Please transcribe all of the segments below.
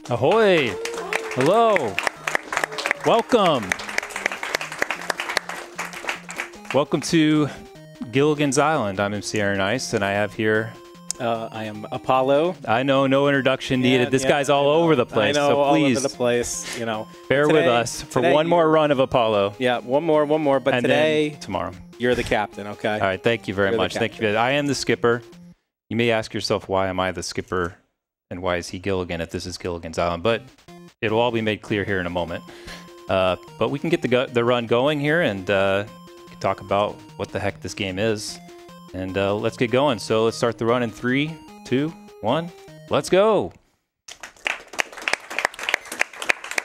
Ahoy! Hello! Welcome! Welcome to Gilligan's Island. I'm MCAaronIce, and I have here... I am Apollo. I know, no introduction needed. This guy's all over the place, I know, so please, all over the place. You know, bear with us for one more run of Apollo. Yeah, one more. But and today, tomorrow, you're the captain. Okay. All right. Thank you very much. Thank you. I am the skipper. You may ask yourself, why am I the skipper, and why is he Gilligan if this is Gilligan's Island? But it'll all be made clear here in a moment. But we can get the run going here and talk about what the heck this game is. And let's get going. So let's start the run in 3, 2, 1. Let's go.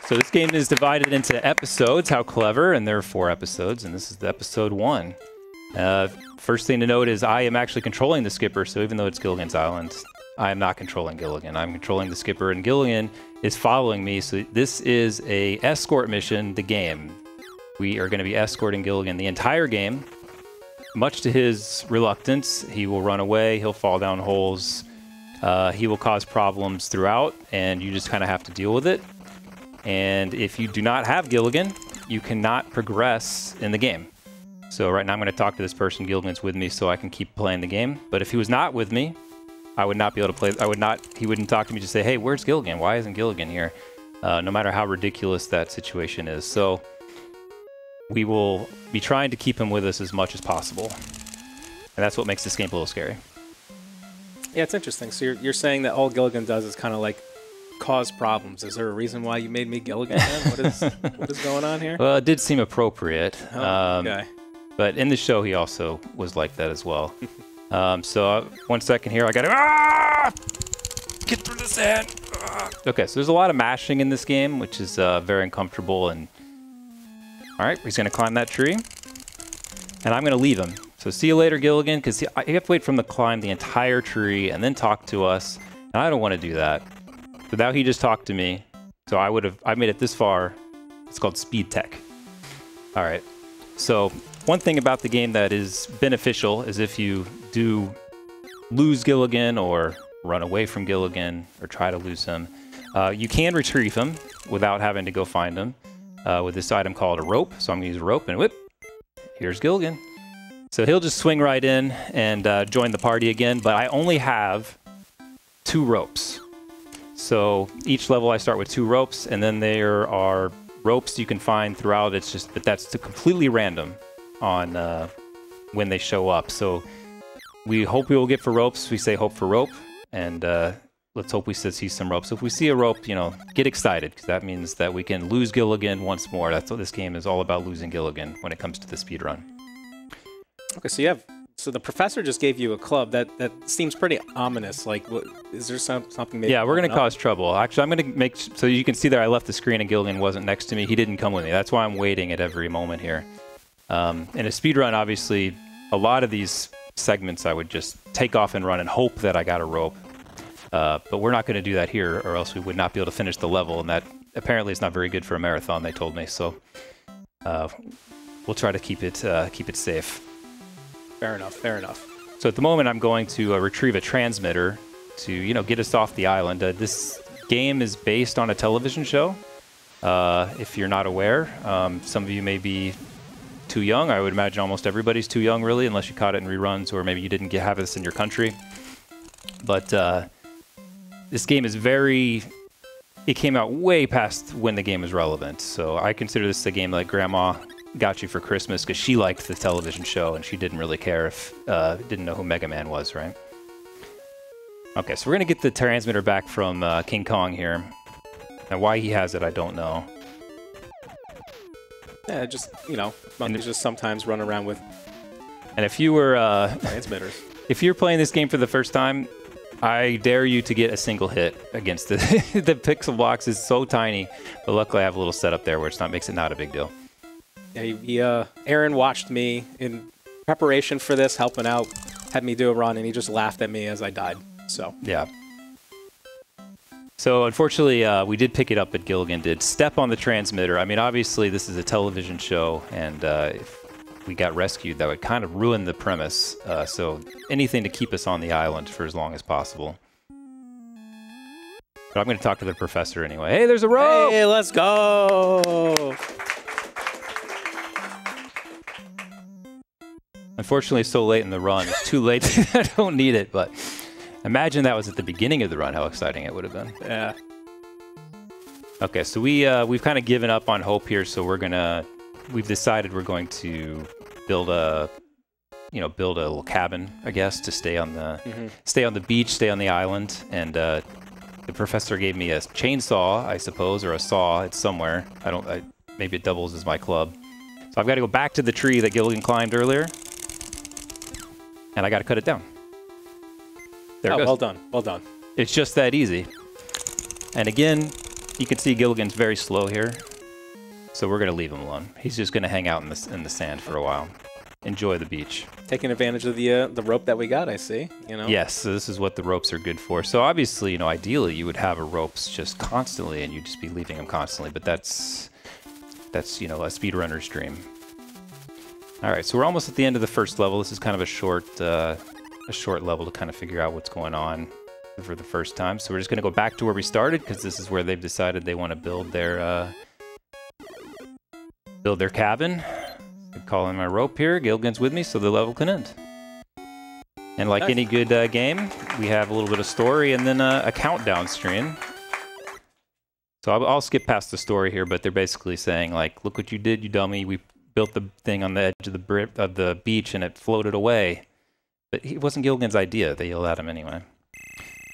So this game is divided into episodes. How clever. And there are 4 episodes. And this is the episode 1. First thing to note is I am actually controlling the skipper. So even though it's Gilligan's Island, I am not controlling Gilligan. I'm controlling the skipper. And Gilligan is following me. So this is a escort mission, the game. We are going to be escorting Gilligan the entire game. Much to his reluctance, he will run away, he'll fall down holes, he will cause problems throughout, and you just kind of have to deal with it. And if you do not have Gilligan, you cannot progress in the game. So right now I'm going to talk to this person. Gilligan's with me, so I can keep playing the game. But if he was not with me, I would not be able to play. He wouldn't talk to me to say, hey, where's Gilligan? Why isn't Gilligan here? No matter how ridiculous that situation is. So we will be trying to keep him with us as much as possible. And that's what makes this game a little scary. Yeah, it's interesting. So you're saying that all Gilligan does is kind of like cause problems. Is there a reason why you made me Gilligan then? What is going on here? Well, it did seem appropriate. Okay. But in the show, he also was like that as well. So 1 second here. I got to... Get through the sand! Okay, so there's a lot of mashing in this game, which is very uncomfortable. And all right, he's going to climb that tree, and I'm going to leave him. So see you later, Gilligan, because you have to wait for him to climb the entire tree and then talk to us, and I don't want to do that. But now he just talked to me, so I made it this far. It's called speed tech. All right, so one thing about the game that is beneficial is if you do lose Gilligan or run away from Gilligan or try to lose him, you can retrieve him without having to go find him. With this item called a rope. So I'm going to use a rope and whip. Here's Gilligan. So he'll just swing right in and join the party again, but I only have 2 ropes. So each level I start with 2 ropes, and then there are ropes you can find throughout. It's just, but that's completely random on when they show up. So we hope we will get for ropes. We say hope for rope, and let's hope we see some ropes. So if we see a rope, you know, get excited, because that means that we can lose Gilligan once more. That's what this game is all about, losing Gilligan when it comes to the speed run. Okay, so the professor just gave you a club. That seems pretty ominous. Like, what, is there something maybe? Yeah, we're going to cause trouble. Actually, I'm going to make, so you can see there I left the screen and Gilligan wasn't next to me. He didn't come with me. That's why I'm waiting at every moment here. In a speed run, obviously, a lot of these segments I would just take off and run and hope that I got a rope. But we're not going to do that here, or else we would not be able to finish the level, and that apparently is not very good for a marathon, they told me. So we'll try to keep it safe. Fair enough. So at the moment, I'm going to retrieve a transmitter to, you know, get us off the island. This game is based on a television show. If you're not aware, some of you may be too young. I would imagine almost everybody's too young, really, unless you caught it in reruns, or maybe you didn't have this in your country. But this game is it came out way past when the game was relevant. So I consider this a game like Grandma got you for Christmas, because she liked the television show and she didn't really care if, didn't know who Mega Man was, right? Okay, so we're going to get the transmitter back from King Kong here. Now why he has it, I don't know. Yeah, just, you know, monkeys just sometimes run around with... And if you were... transmitters. If you're playing this game for the first time, I dare you to get a single hit against it. The pixel box is so tiny, but luckily I have a little setup there where makes it not a big deal. Yeah, Aaron watched me in preparation for this, helping out, had me do a run, and he just laughed at me as I died. So yeah. So unfortunately, we did pick it up, but Gilligan did step on the transmitter. I mean, obviously this is a television show, and if we got rescued, that would kind of ruin the premise. So anything to keep us on the island for as long as possible. But I'm going to talk to the professor anyway. Hey, there's a rope! Hey, let's go! Unfortunately, it's so late in the run. It's too late. I don't need it, but imagine that was at the beginning of the run, how exciting it would have been. Yeah. Okay, so we've kind of given up on hope here, so we've decided we're going to build a little cabin, I guess, to stay on the beach, stay on the island, and the professor gave me a chainsaw, I suppose, or a saw. It's somewhere. Maybe it doubles as my club. So I've got to go back to the tree that Gilligan climbed earlier, and I got to cut it down. There it goes. Well done. Well done. It's just that easy. And again, you can see Gilligan's very slow here, so we're going to leave him alone. He's just going to hang out in the sand for a while. Enjoy the beach. Taking advantage of the rope that we got, I see. Yes, so this is what the ropes are good for. So obviously, ideally you would have a ropes just constantly and you'd just be leaving them constantly, but that's a speedrunner's dream. All right, so we're almost at the end of the first level. This is kind of a short level to kind of figure out what's going on for the first time. So we're just going to go back to where we started because this is where they've decided they want to build their cabin. Calling my rope here. Gilligan's with me, so the level can end. And like any good game, we have a little bit of story and then a countdown screen. So I'll skip past the story here, but they're basically saying, like, look what you did, you dummy. We built the thing on the edge of the beach and it floated away. But it wasn't Gilligan's idea. They yelled at him anyway.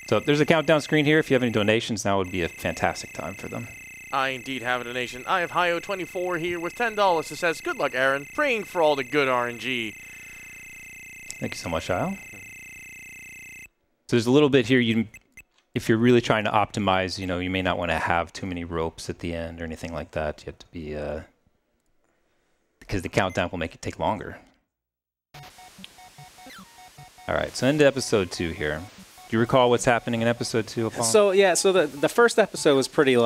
So there's a countdown screen here. If you have any donations, now would be a fantastic time for them. I indeed have a donation. I have Hio24 here with $10 that says, "Good luck, Aaron. Praying for all the good RNG." Thank you so much, Kyle. So there's a little bit here. If you're really trying to optimize, you may not want to have too many ropes at the end or anything like that. You have to be because the countdown will make it take longer. All right, so into episode 2 here. Do you recall what's happening in episode 2, Apollo? So yeah, so the first episode was pretty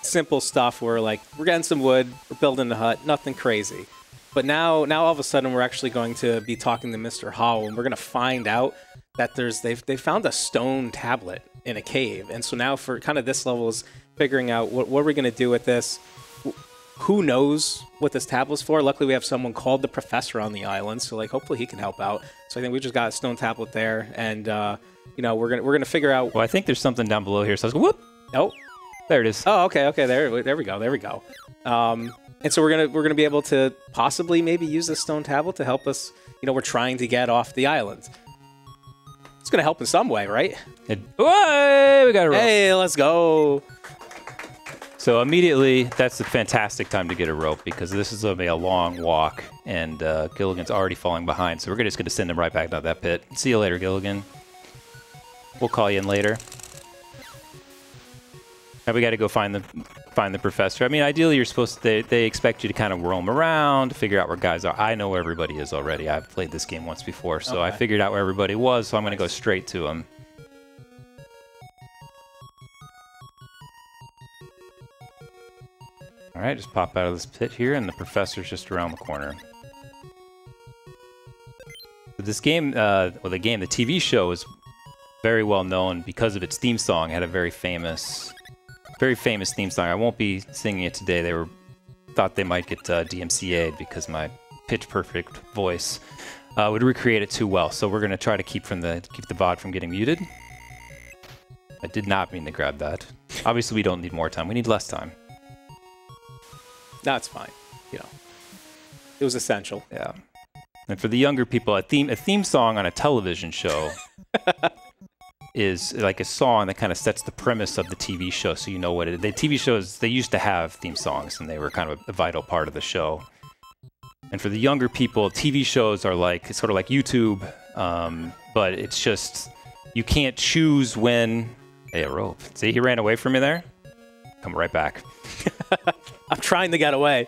simple stuff. We're getting some wood, we're building the hut, nothing crazy. But now all of a sudden we're actually going to be talking to Mr. Howell, and we're going to find out that they found a stone tablet in a cave. And so now for kind of this level is figuring out what are we going to do with this. Who knows what this tablet's for? Luckily, we have someone called the professor on the island, so hopefully he can help out. So I think we just got a stone tablet there, and we're gonna figure out. Well, I think there's something down below here. So I was whoop. Nope. There it is. Oh, okay. There we go. And so we're gonna be able to possibly maybe use this stone tablet to help us. We're trying to get off the island. It's gonna help in some way, right? Whoa, we got a rope. Hey, let's go. So immediately, that's a fantastic time to get a rope because this is going to be a long walk, and Gilligan's already falling behind. So we're just going to send him right back down that pit. See you later, Gilligan. We'll call you in later. Now we got to go find the professor. I mean, ideally, you're supposed to. They expect you to kind of roam around, figure out where guys are. I know where everybody is already. I've played this game once before, so I figured out where everybody was. So I'm going to go straight to him. All right, just pop out of this pit here, and the professor's just around the corner. But this game, the TV show is very well known because of its theme song. It had a very famous theme song. I won't be singing it today. They thought they might get DMCA'd because my pitch-perfect voice would recreate it too well. So we're going to try to keep the VOD from getting muted. I did not mean to grab that. Obviously, we don't need more time. We need less time. No, it's fine. It was essential. Yeah. And for the younger people, a theme song on a television show is like a song that kind of sets the premise of the TV show, so you know what it is. The TV shows, they used to have theme songs, and they were kind of a vital part of the show. And for the younger people, TV shows are it's sort of like YouTube, but it's just, you can't choose when... Hey, a rope. See, he ran away from me there? Come right back. I'm trying to get away.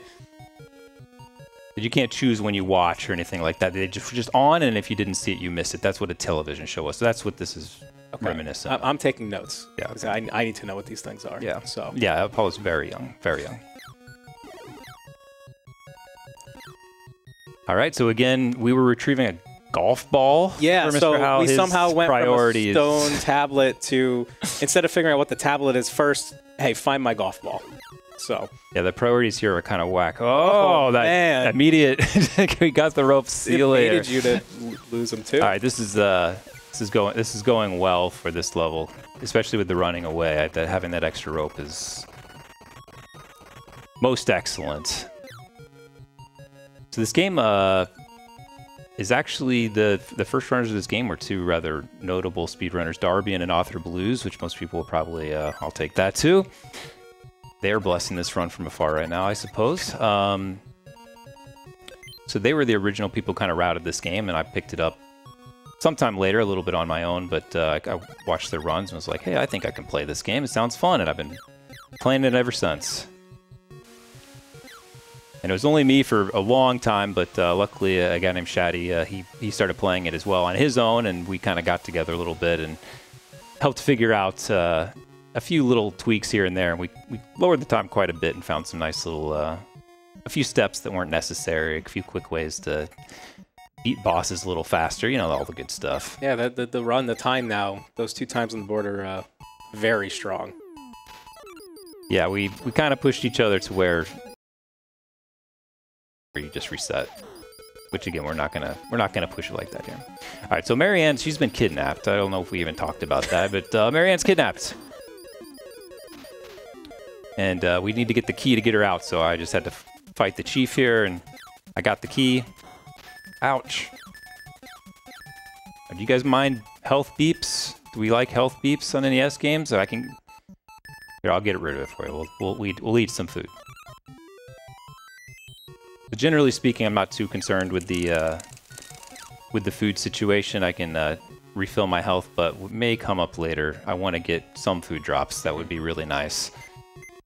You can't choose when you watch or anything like that. They just on, and if you didn't see it, you missed it. That's what a television show was. So that's what this is reminiscent of. I'm taking notes. Yeah. Okay. I need to know what these things are. Yeah. So. Yeah, Apollo's very young. Very young. All right, so again, we were retrieving golf ball. Yeah, for Mr. so Howell. we His somehow went from a priority stone tablet to, instead of figuring out what the tablet is first, hey, find my golf ball. So yeah, the priorities here are kind of whack. Oh, that man. immediate. We got the rope. See you later. It needed you to lose them too. All right, this is going well for this level, especially with the running away. Having that extra rope is most excellent. So this game is actually the first runners of this game were two rather notable speedrunners, Darby and Author Blues, which most people will probably I'll take that too. They are blessing this run from afar right now, I suppose. So they were the original people kind of routed this game, and I picked it up sometime later, a little bit on my own, but I watched their runs and was like, hey, I think I can play this game. It sounds fun, and I've been playing it ever since. And it was only me for a long time, but luckily a guy named Shaddy, he started playing it as well on his own, and we kind of got together a little bit and helped figure out a few little tweaks here and there. And we lowered the time quite a bit and found some nice little, a few steps that weren't necessary, a few quick ways to beat bosses a little faster, you know, all the good stuff. Yeah, the run, the time now, those 2 times on the board are very strong. Yeah, we kind of pushed each other to where you just reset, which again we're not gonna push it like that here. All right, so Marianne, she's been kidnapped. I don't know if we even talked about that, but Marianne's kidnapped, and we need to get the key to get her out. So I just had to fight the chief here, and I got the key. Ouch. Do you guys mind health beeps? Do we like health beeps on NES games? So I can. Here, I'll get rid of it for you. We'll eat some food. But generally speaking, I'm not too concerned with the food situation. I can refill my health, but what may come up later, I want to get some food drops. That would be really nice.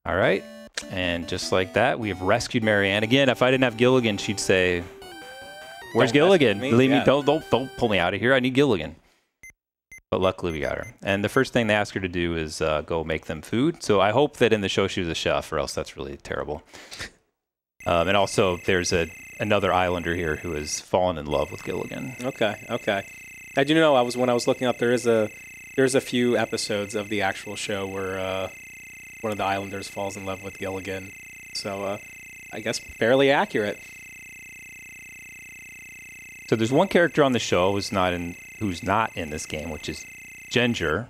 All right, and just like that, we have rescued Marianne. Again, if I didn't have Gilligan, she'd say, "Where's Gilligan? Leave me! Don't pull me out of here. I need Gilligan." But luckily, we got her. And the first thing they ask her to do is go make them food. So I hope that in the show she was a chef, or else that's really terrible. And also, there's another islander here who has fallen in love with Gilligan. Okay. I do know when I was looking up, there's a few episodes of the actual show where one of the islanders falls in love with Gilligan. So I guess fairly accurate. So there's one character on the show who's not in this game, which is Ginger.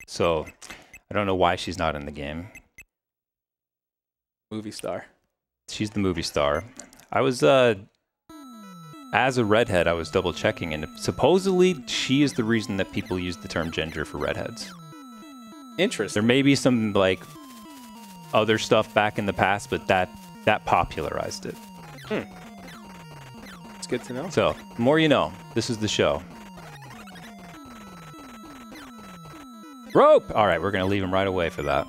So I don't know why she's not in the game. Movie star. She's the movie star. I was, as a redhead, I was double checking, and supposedly she is the reason that people use the term ginger for redheads. Interesting. There may be some, like, other stuff back in the past, but that popularized it. It's good to know. So, the more you know. This is the show. Rope! All right, we're going to leave him right away for that.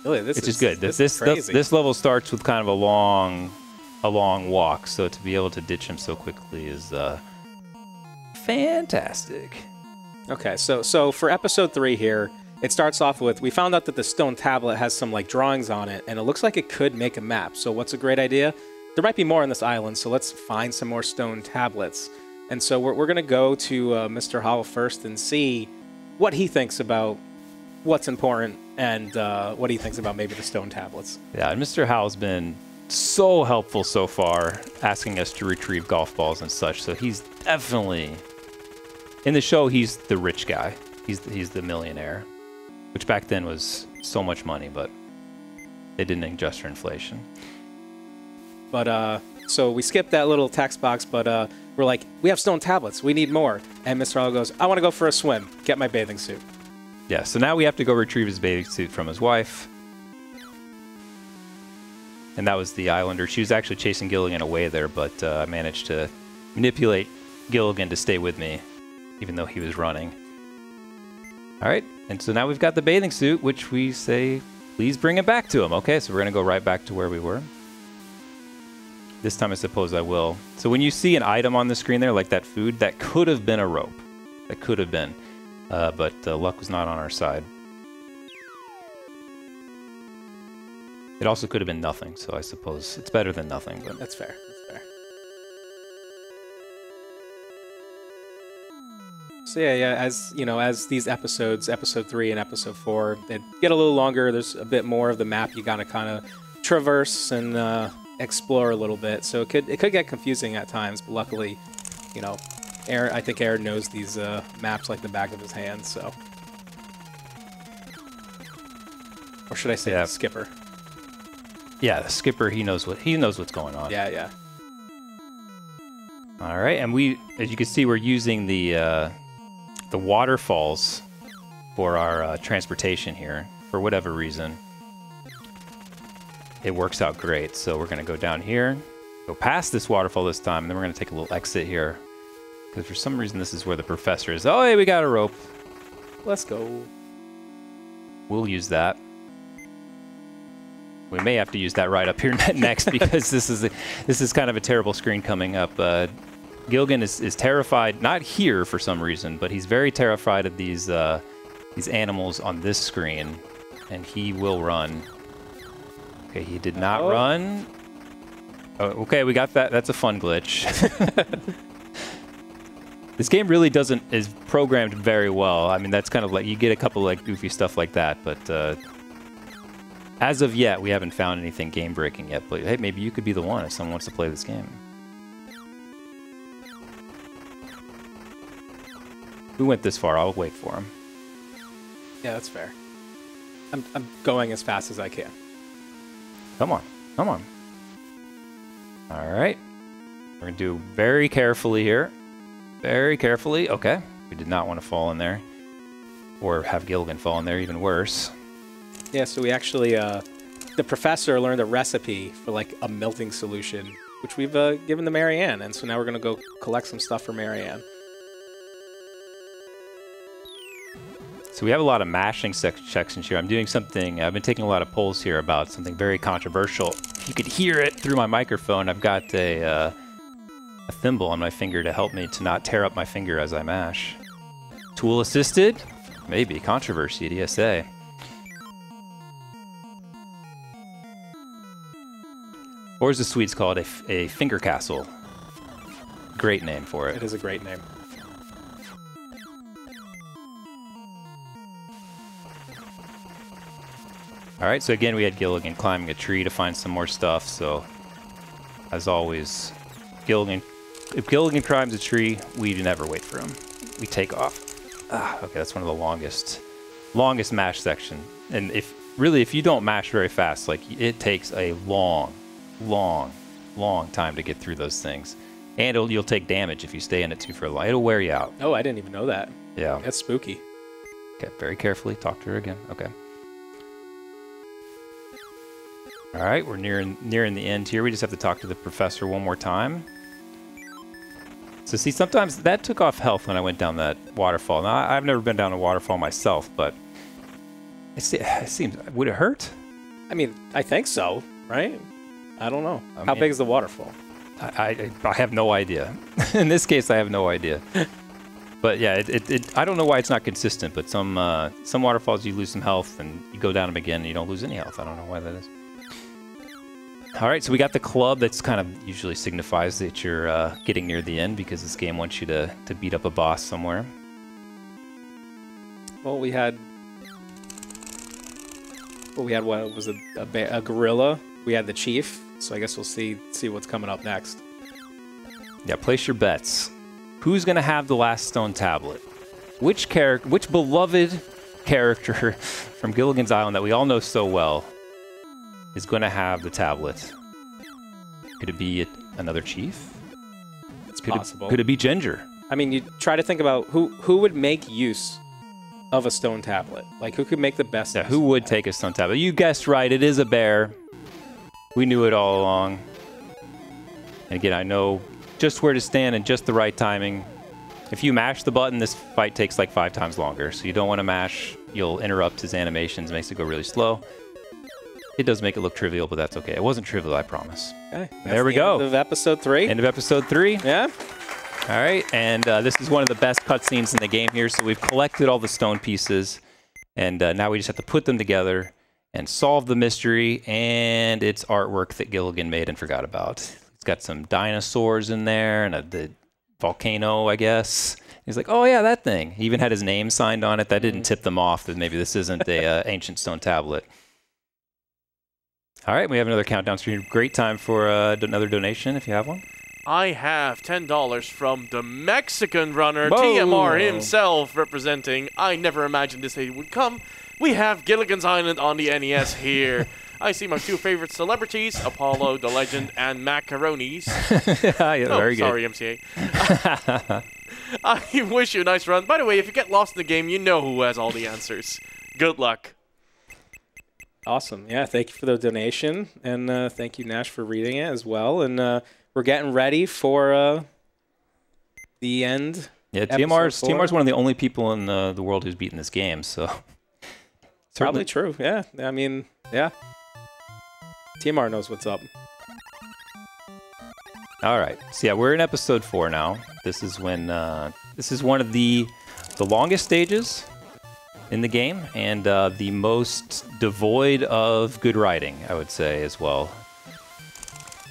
Really, Which is good. This level starts with kind of a long walk, so to be able to ditch him so quickly is fantastic. Okay, so for episode 3 here, it starts off with, we found out that the stone tablet has some like drawings on it, and it looks like it could make a map. So what's a great idea? There might be more on this island, so let's find some more stone tablets. And so we're going to go to Mr. Howell first and see what he thinks about what's important and what he thinks about maybe the stone tablets. Yeah, and Mr. Howell's been so helpful so far, asking us to retrieve golf balls and such. So he's definitely, in the show, he's the rich guy. He's the millionaire, which back then was so much money, but they didn't adjust for inflation. But so we skipped that little text box, but we're like, we have stone tablets. We need more. And Mr. Howell goes, I want to go for a swim. Get my bathing suit. Yeah, so now we have to go retrieve his bathing suit from his wife. And that was the islander. She was actually chasing Gilligan away there, but I managed to manipulate Gilligan to stay with me, even though he was running. All right, and so now we've got the bathing suit, which we say, please bring it back to him. Okay, so we're going to go right back to where we were. This time I suppose I will. So when you see an item on the screen there, like that food, that could have been a rope. That could have been. But luck was not on our side. It also could have been nothing, so I suppose it's better than nothing. But That's fair. That's fair. So yeah, as you know, as these episodes, episode 3 and episode 4, they get a little longer. There's a bit more of the map you gotta kind of traverse and explore a little bit. So it could get confusing at times, but luckily, you know, I think Aaron knows these maps like the back of his hand. So, or should I say the skipper? Yeah, the skipper. He knows what's going on. Yeah, yeah. All right, and as you can see, we're using the waterfalls for our transportation here for whatever reason. It works out great. So we're gonna go down here, go past this waterfall this time, and then we're gonna take a little exit here because for some reason this is where the professor is. Oh, hey, we got a rope. Let's go. We'll use that. We may have to use that right up here next because this is kind of a terrible screen coming up. Gilligan is terrified, not here for some reason, but he's very terrified of these animals on this screen, and he will run. Okay, he did not run. Oh, okay, we got that. That's a fun glitch. This game really is programmed very well. I mean, that's kind of like, you get a couple like goofy stuff like that, but as of yet, we haven't found anything game-breaking yet. But hey, maybe you could be the one if someone wants to play this game. Who went this far? I'll wait for him. Yeah, that's fair. I'm going as fast as I can. Come on, come on. All right. We're going to do very carefully here. Very carefully. Okay. We did not want to fall in there. Or have Gilligan fall in there, even worse. Yeah, so we actually, the professor learned a recipe for like a melting solution, which we've given to Marianne. And so now we're going to go collect some stuff for Marianne. So we have a lot of mashing sections here. I'm doing something, I've been taking a lot of polls here about something very controversial. You could hear it through my microphone. I've got a thimble on my finger to help me to not tear up my finger as I mash. Tool assisted? Maybe. Controversy, DSA. Or as the Swedes call it, a finger castle. Great name for it. It is a great name. All right, so again, we had Gilligan climbing a tree to find some more stuff. So, as always, if Gilligan climbs a tree, we never wait for him. We take off. Okay, that's one of the longest mash section. And if you don't mash very fast, like it takes a long time to get through those things. And you'll take damage if you stay in it too for long. It'll wear you out. Oh, I didn't even know that. Yeah. That's spooky. Okay, very carefully. Talk to her again. Okay. All right, we're nearing the end here. We just have to talk to the professor one more time. So see, sometimes that took off health when I went down that waterfall. Now, I've never been down a waterfall myself, but it seems, would it hurt? I mean, I think so, right? I don't know. How big is the waterfall? I have no idea. In this case, I have no idea. But yeah, I don't know why it's not consistent, but some waterfalls you lose some health and you go down them again and you don't lose any health. I don't know why that is. All right, so we got the club. That's kind of usually signifies that you're getting near the end because this game wants you to beat up a boss somewhere. Well, we had what was it? A gorilla. We had the chief. So I guess we'll see what's coming up next. Yeah, place your bets. Who's gonna have the last stone tablet? Which beloved character from Gilligan's Island that we all know so well is going to have the tablet? Could it be another chief? It's possible. Could it be Ginger? I mean, you try to think about who would make use of a stone tablet. Like, who could make the best? Yeah, who would take a stone tablet? You guessed right. It is a bear. We knew it all along. And again, I know just where to stand and just the right timing. If you mash the button, this fight takes like 5 times longer. So you don't want to mash. You'll interrupt his animations, makes it go really slow. It does make it look trivial, but that's okay. It wasn't trivial, I promise. Okay. There we go. End of episode 3. End of episode 3. Yeah. All right, and this is one of the best cutscenes in the game here. So we've collected all the stone pieces, and now we just have to put them together and solve the mystery. And it's artwork that Gilligan made and forgot about. It's got some dinosaurs in there and the volcano, I guess. He's like, oh yeah, that thing. He even had his name signed on it. That didn't tip them off that maybe this isn't a ancient stone tablet. All right, we have another countdown screen. Great time for another donation if you have one. I have $10 from the Mexican runner, Whoa. TMR himself, representing. I never imagined this day would come. We have Gilligan's Island on the NES here. I see my 2 favorite celebrities, Apollo, the Legend, and MCAaronIce. Yeah, Oh, very good. sorry, MCA. I wish you a nice run. By the way, if you get lost in the game, you know who has all the answers. Good luck. Awesome. Yeah, thank you for the donation. And thank you, Nash, for reading it as well. And we're getting ready for the end. Yeah, TMR's one of the only people in the world who's beaten this game, so... Probably true, yeah. I mean, yeah. TMR knows what's up. All right. So yeah, we're in episode 4 now. This is when this is one of the longest stages in the game and the most devoid of good writing, I would say, as well.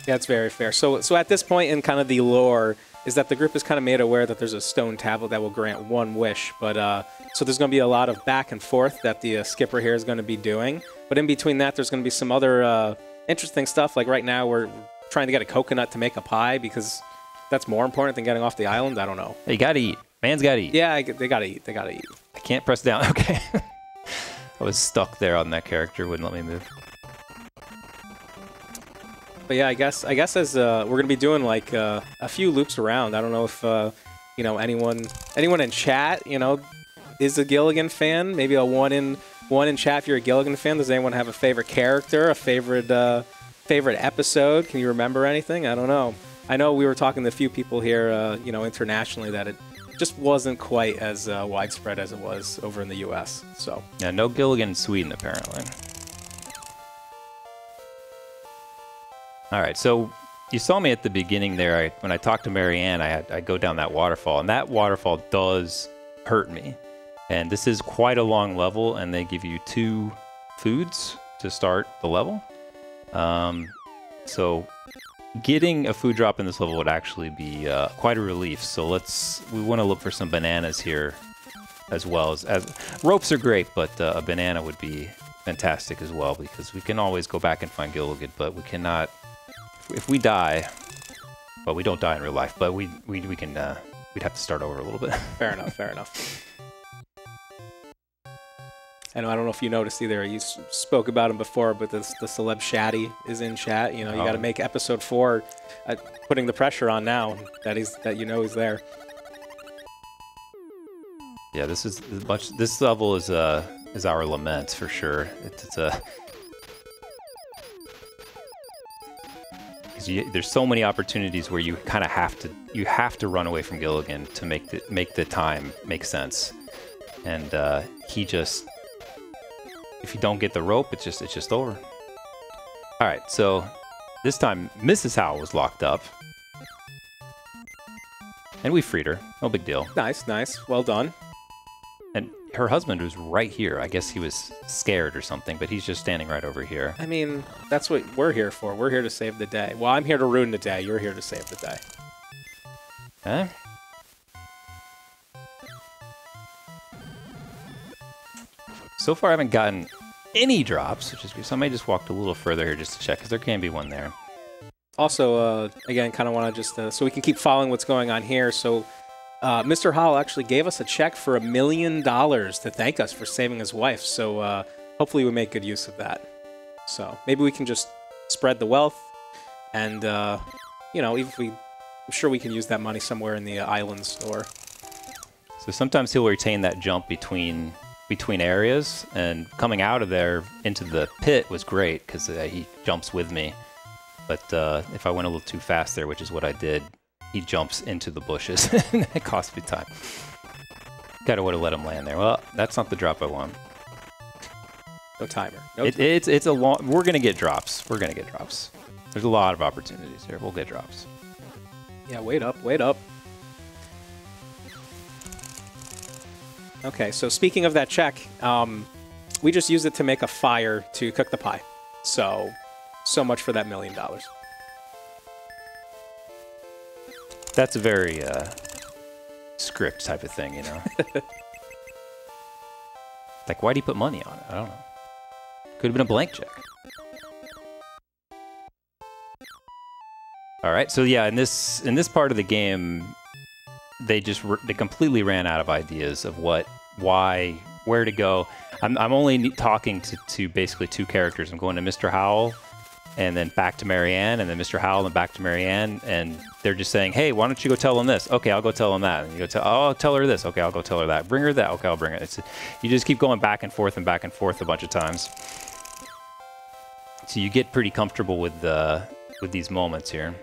Yeah, it's very fair. So at this point in kind of the lore is that the group is kind of made aware that there's a stone tablet that will grant 1 wish, but so there's going to be a lot of back and forth that the skipper here is going to be doing. But in between that, there's going to be some other interesting stuff. Like right now, we're trying to get a coconut to make a pie because that's more important than getting off the island. I don't know. Hey, you gotta eat. Man's gotta eat. Yeah, they gotta eat. They gotta eat. I can't press down. Okay. I was stuck there on that character. Wouldn't let me move. But yeah, I guess as we're gonna be doing like a few loops around. I don't know if you know anyone in chat is a Gilligan fan. Maybe a one in chat if you're a Gilligan fan. Does anyone have a favorite character, a favorite episode? Can you remember anything? I don't know. I know we were talking to a few people here, internationally, that it just wasn't quite as widespread as it was over in the U.S. So yeah, no Gilligan in Sweden apparently. All right, so you saw me at the beginning there. When I talked to Marianne, I go down that waterfall, and that waterfall does hurt me. And this is quite a long level, and they give you 2 foods to start the level. So getting a food drop in this level would actually be quite a relief. So we want to look for some bananas here, as well as ropes are great, but a banana would be fantastic as well because we can always go back and find Gilligan, but we cannot. If we die, well, we don't die in real life, but we can we'd have to start over a little bit. Fair enough. Fair enough. I don't know if you noticed either. You spoke about him before, but the celeb Shaddy is in chat. You got to make episode 4, putting the pressure on now that he's there. Yeah, this is this level is our lament for sure. It's a there's so many opportunities where you kind of have to run away from Gilligan to make the time make sense, and he just. If you don't get the rope, it's just over. All right, so this time Mrs. Howell was locked up, and we freed her. No big deal. Nice. Well done. And her husband was right here. I guess he was scared or something, but he's just standing right over here. I mean, that's what we're here for. We're here to save the day. Well, I'm here to ruin the day. You're here to save the day. Okay. So far, I haven't gotten any drops, which is good. So I may just walk a little further here just to check, because there can be one there. Also, again, kind of want to just, so we can keep following what's going on here. So Mr. Howell actually gave us a check for $1 million to thank us for saving his wife. So hopefully we make good use of that. So maybe we can just spread the wealth. And, I'm sure we can use that money somewhere in the island store. So sometimes he'll retain that jump between areas, and coming out of there into the pit was great because he jumps with me. But if I went a little too fast there, which is what I did, he jumps into the bushes. It cost me time. Gotta would have let him land there. Well, that's not the drop I want. No timer. It's a long. We're gonna get drops. There's a lot of opportunities here. We'll get drops. Yeah, wait up. Okay, so speaking of that check, we just used it to make a fire to cook the pie. So much for that $1 million. That's a very script type of thing, you know. Like, why'd he put money on it? I don't know. Could have been a blank check. All right, so yeah, in this part of the game, they completely ran out of ideas of what, why, where to go. I'm only talking to basically two characters. I'm going to Mr. Howell, and then back to Marianne, and then Mr. Howell, and back to Marianne, and they're just saying, hey, why don't you go tell them this? Okay, I'll go tell them that. And you go I'll tell her this. Okay, I'll go tell her that. Bring her that. Okay, I'll bring it. You just keep going back and forth a bunch of times. So you get pretty comfortable with these moments here.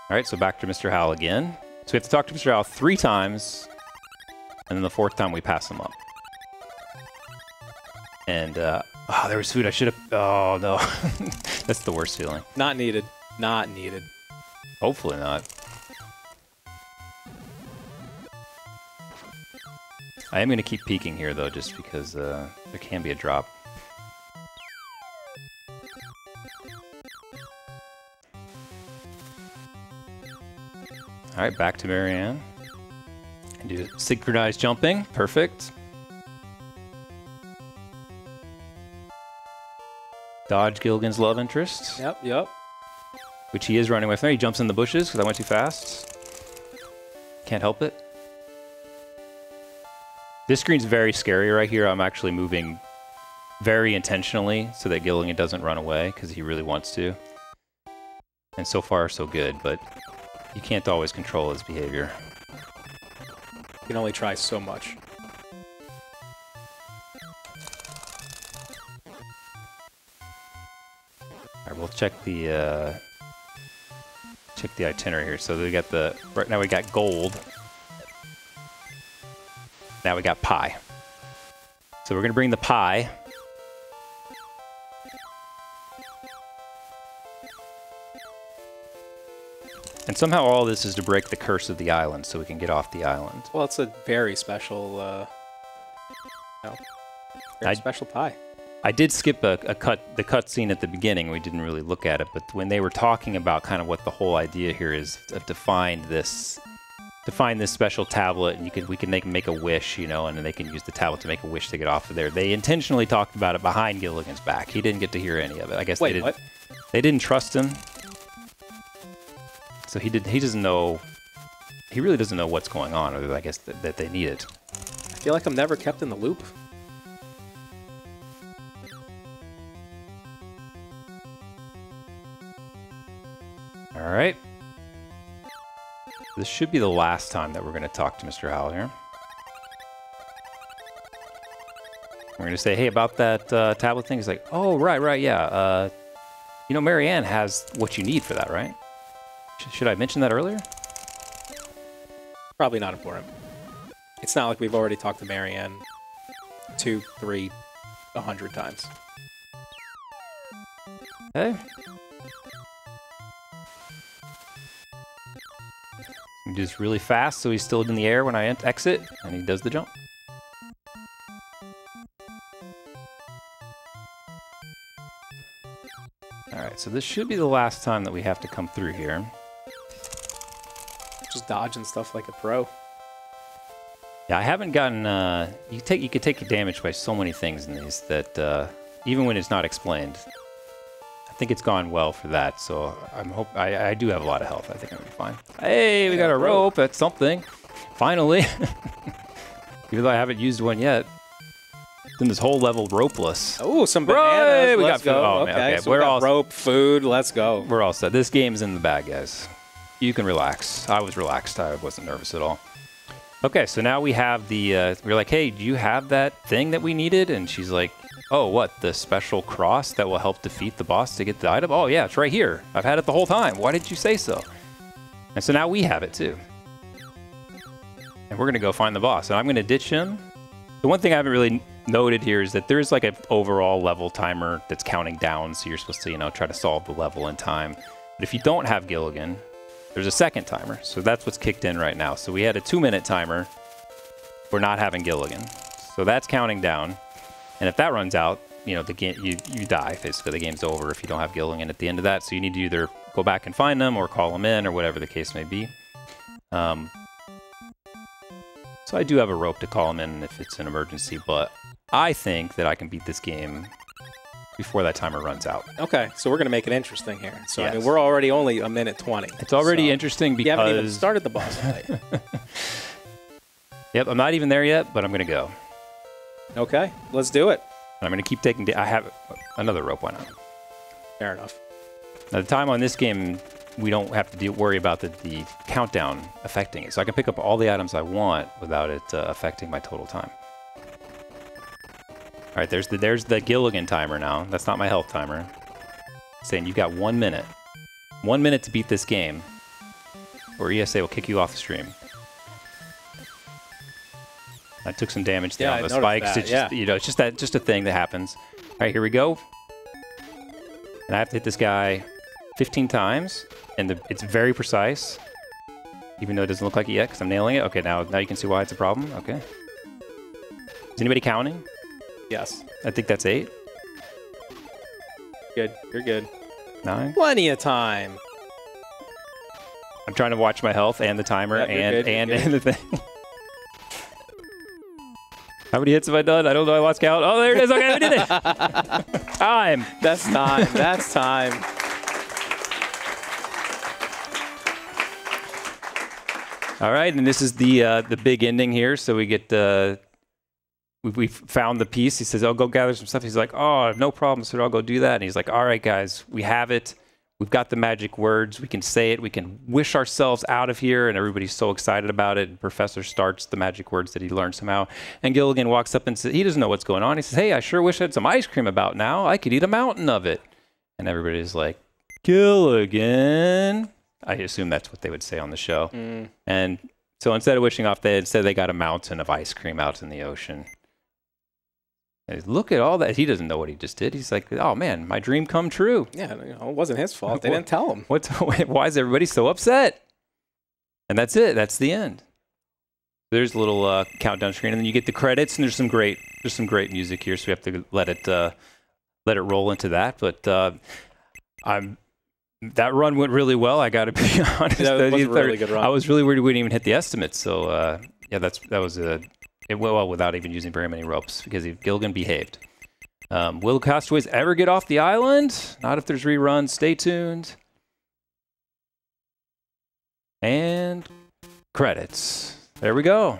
All right, so back to Mr. Howell again. So we have to talk to Mr. Howell 3 times, and then the 4th time we pass him up. And, oh, there was food. I should have... Oh, no. That's the worst feeling. Not needed. Not needed. Hopefully not. I am going to keep peeking here, though, just because there can be a drop. All right, back to Marianne. And do synchronized jumping. Perfect. Dodge Gilligan's love interest. Yep, yep. Which he is running away from. He jumps in the bushes because I went too fast. Can't help it. This screen's very scary right here. I'm actually moving very intentionally so that Gilligan doesn't run away because he really wants to. And so far, so good, but you can't always control his behavior. You can only try so much. All right, we'll check the itinerary here. So we got right now we got gold. Now we got pie. So we're gonna bring the pie. And somehow all this is to break the curse of the island so we can get off the island. Well, it's a very special, special pie. I did skip the cut scene at the beginning. We didn't really look at it, but when they were talking about kind of what the whole idea here is to find this special tablet, and we can make a wish, you know, and then they can use the tablet to make a wish to get off of there. They intentionally talked about it behind Gilligan's back. He didn't get to hear any of it. I guess Wait, what? They didn't trust him. So he doesn't know, he really doesn't know what's going on, or I guess that they need it. I feel like I'm never kept in the loop. All right. This should be the last time that we're going to talk to Mr. Howell here. We're going to say, hey, about that tablet thing. He's like, oh, right, yeah. You know, Marianne has what you need for that, right? Should I mention that earlier? Probably not important. It's not like we've already talked to Marianne 2, 3, 100 times. Hey. He does really fast, so he's still in the air when I exit, and he does the jump. Alright, so this should be the last time that we have to come through here. Just dodging stuff like a pro. Yeah, I haven't gotten... you could take damage by so many things in these that even when it's not explained, I think it's gone well for that. So I do have a lot of health. I think I'm gonna be fine. Hey, we got a rope. That's something. Finally, even though I haven't used one yet. Then this whole level ropeless. Oh, some bananas. We Let's got go. Oh, okay, okay. So we're all rope, food. Let's go. We're all set. This game's in the bag, guys. You can relax. I was relaxed. I wasn't nervous at all. Okay, so now we have the. We're like, hey, do you have that thing that we needed? And she's like, oh, what? The special cross that will help defeat the boss to get the item? Oh, yeah, it's right here. I've had it the whole time. Why did you say so? And so now we have it too. And we're gonna go find the boss. And I'm gonna ditch him. The one thing I haven't really noted here is that there's like an overall level timer that's counting down, so you're supposed to, you know, try to solve the level in time. But if you don't have Gilligan, there's a second timer, so that's what's kicked in right now. So we had a 2-minute timer. We're not having Gilligan, so that's counting down. And if that runs out, you know, the game, you die. Basically, the game's over if you don't have Gilligan at the end of that. So you need to either go back and find them or call them in or whatever the case may be. So I do have a rope to call them in if it's an emergency, but I think that I can beat this game before that timer runs out. Okay, so we're going to make it interesting here. So, Yes. I mean, we're already only a minute 20. It's already so interesting because... You haven't even started the boss fight. Yep, I'm not even there yet, but I'm going to go. Okay, let's do it. I'm going to keep taking... I have another rope, why not? Fair enough. Now, the time on this game, we don't have to worry about the countdown affecting it. So I can pick up all the items I want without it affecting my total time. All right, there's the Gilligan timer now. That's not my health timer. Saying you've got 1 minute. 1 minute to beat this game, or ESA will kick you off the stream. I took some damage there on the spikes. That, it's just, you know, it's just a thing that happens. All right, here we go. And I have to hit this guy 15 times, and it's very precise, even though it doesn't look like it yet because I'm nailing it. Okay, now you can see why it's a problem. Okay. Is anybody counting? Yes. I think that's 8. Good. You're good. 9. Plenty of time. I'm trying to watch my health and the timer Yep, and the thing. How many hits have I done? I don't know. I lost count. Oh, there it is. Okay, I did it. Time. That's time. That's time. All right, and this is the big ending here. So we get we found the piece. He says, "I'll go gather some stuff." He's like, "Oh, no problem, sir. I'll go do that." And he's like, "All right, guys, we have it. We've got the magic words. We can say it. We can wish ourselves out of here." And everybody's so excited about it. And Professor starts the magic words that he learned somehow. And Gilligan walks up and says, he doesn't know what's going on. He says, "Hey, I sure wish I had some ice cream about now. I could eat a mountain of it." And everybody's like, "Gilligan." I assume that's what they would say on the show. Mm. And so instead of wishing off, they got a mountain of ice cream out in the ocean. And look at all that. He doesn't know what he just did. He's like, "Oh, man, my dream come true." Yeah, it wasn't his fault. They didn't tell him. Why is everybody so upset? And that's it. That's the end. There's a little countdown screen, and then you get the credits, and there's some great music here, so we have to let it roll into that. But that run went really well. I got to be honest. Yeah, it was a really good run. I was really worried we didn't even hit the estimates. So yeah, it went well without even using very many ropes because Gilligan behaved. Will castaways ever get off the island? Not if there's reruns. Stay tuned. And credits. There we go.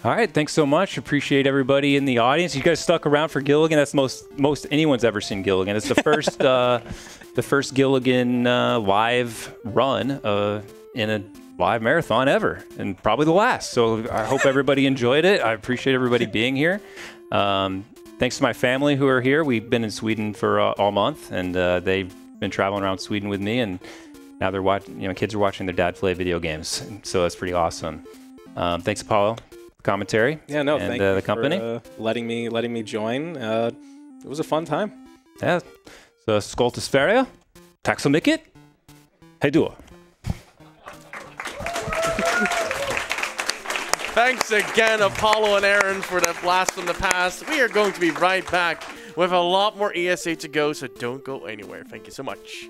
All right, thanks so much. Appreciate everybody in the audience. You guys stuck around for Gilligan. That's most anyone's ever seen Gilligan. It's the first Gilligan live run in a live marathon ever, and probably the last. So I hope everybody enjoyed it. I appreciate everybody being here. Thanks to my family who are here. We've been in Sweden for all month, and they've been traveling around Sweden with me, and now they're watching. You know, kids are watching their dad play video games, so that's pretty awesome. Thanks, Apollo. Commentary. Yeah, no, and thank you the company for letting me join. It was a fun time. Yeah. Så skål till Sverige. Tack så mycket. Hej då. Thanks again, Apollo and Aaron, for that blast from the past. We are going to be right back with a lot more ESA to go, so don't go anywhere. Thank you so much.